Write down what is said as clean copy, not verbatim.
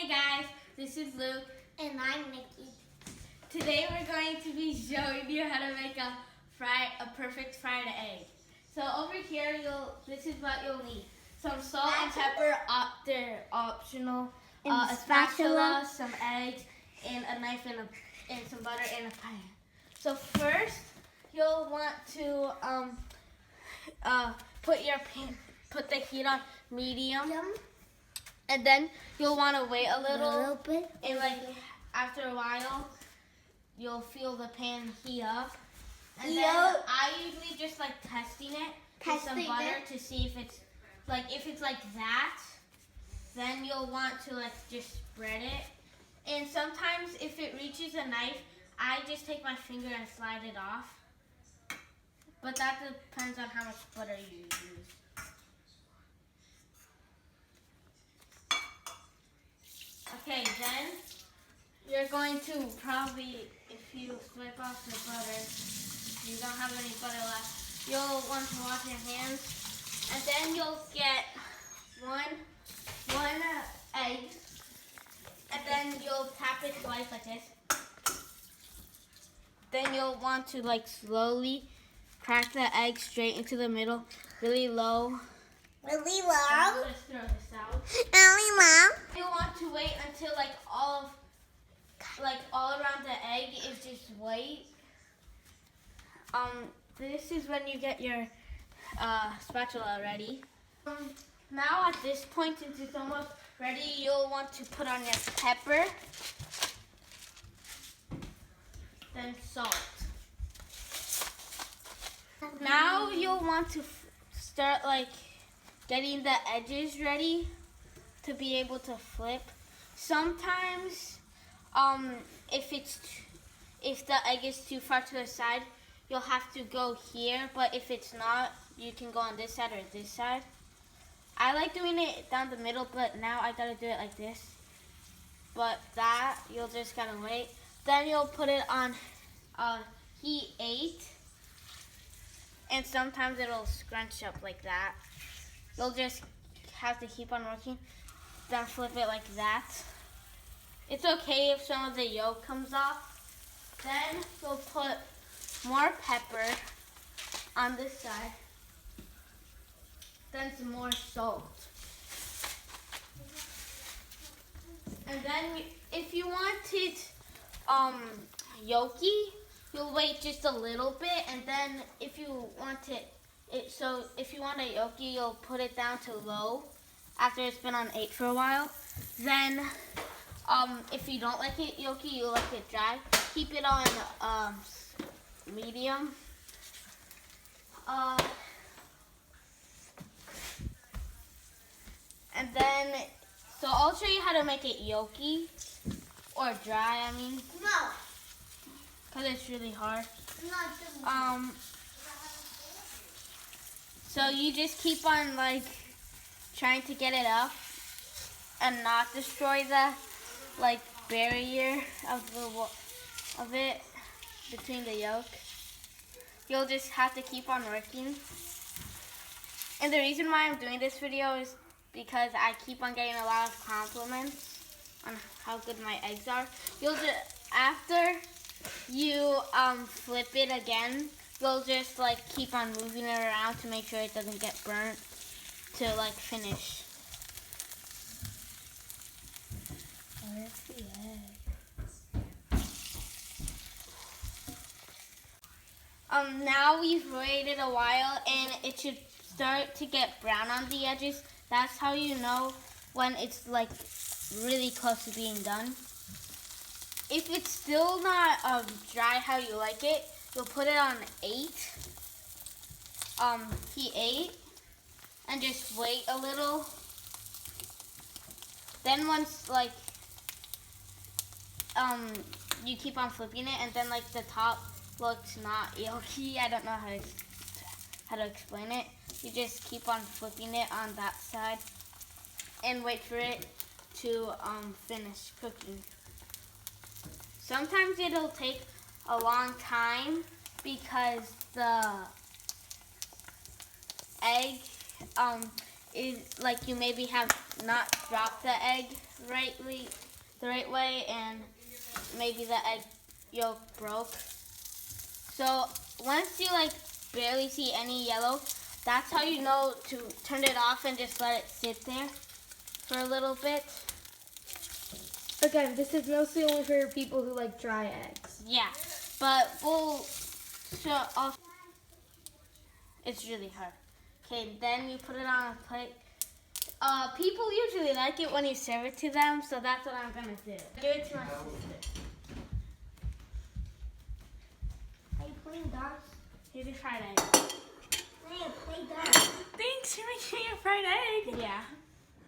Hey guys, this is Luke. And I'm Nikki. Today we're going to be showing you how to make a perfect fried egg. So over here, this is what you'll need. Some salt and pepper, they're optional. A spatula, some eggs, and a knife and some butter and a pan. So first, you'll want to put the heat on medium. And then you'll want to wait a little bit. And after a while, you'll feel the pan heat up. And then I usually just testing it with some butter to see if it's like that. Then you'll want to just spread it. And sometimes if it reaches a knife, I just take my finger and slide it off. But that depends on how much butter you use. Okay, then you're going to probably, if you swipe off the butter, you don't have any butter left, you'll want to wash your hands. And then you'll get one egg, and then you'll tap it twice like this. Then you'll want to slowly crack the egg straight into the middle, really low. Really low. Let's throw this out. Really low. You'll want to wait until all around the egg is just white. This is when you get your spatula ready. Now at this point, since it's almost ready, you'll want to put on your pepper, then salt. Now you'll want to start getting the edges ready to be able to flip. Sometimes, if the egg is too far to the side, you'll have to go here. But if it's not, you can go on this side or this side. I like doing it down the middle, but now I gotta do it like this. But that, you'll just gotta wait. Then you'll put it on heat 8. And sometimes it'll scrunch up like that. You'll just have to keep on working. Then flip it like that. It's okay if some of the yolk comes off. Then you'll put more pepper on this side. Then some more salt. And then if you want it yolky, you'll wait just a little bit, and then if you want if you want it yolky, you'll put it down to low after it's been on 8 for a while. Then, if you don't like it yolky, you like it dry, keep it on medium. And then, so I'll show you how to make it yolky or dry. I mean. No. Because it's really hard. No. So you just keep on trying to get it up and not destroy the barrier of it between the yolk. You'll just have to keep on working. And the reason why I'm doing this video is because I keep on getting a lot of compliments on how good my eggs are. You'll just, after you flip it again, you'll just keep on moving it around to make sure it doesn't get burnt to finish. Where's the egg? Now we've waited a while and it should start to get brown on the edges. That's how you know when it's really close to being done. If it's still not dry how you like it, you'll put it on 8, heat 8, and just wait a little. Then once you keep on flipping it, and then the top looks not yolky. I don't know how to explain it. You just keep on flipping it on that side and wait for it to finish cooking. Sometimes it'll take a long time because the egg is you maybe have not dropped the egg the right way, and maybe the egg yolk broke. So once you like barely see any yellow, that's how you know to turn it off and just let it sit there for a little bit. Again, this is mostly only for people who like dry eggs. Yeah, but we'll show off. It's really hard. Okay, then you put it on a plate. People usually like it when you serve it to them, so that's what I'm gonna do. Give it to my sister. Are you playing dogs? Here's your fried egg. Hey, play dogs. Thanks for making me a fried egg. Yeah.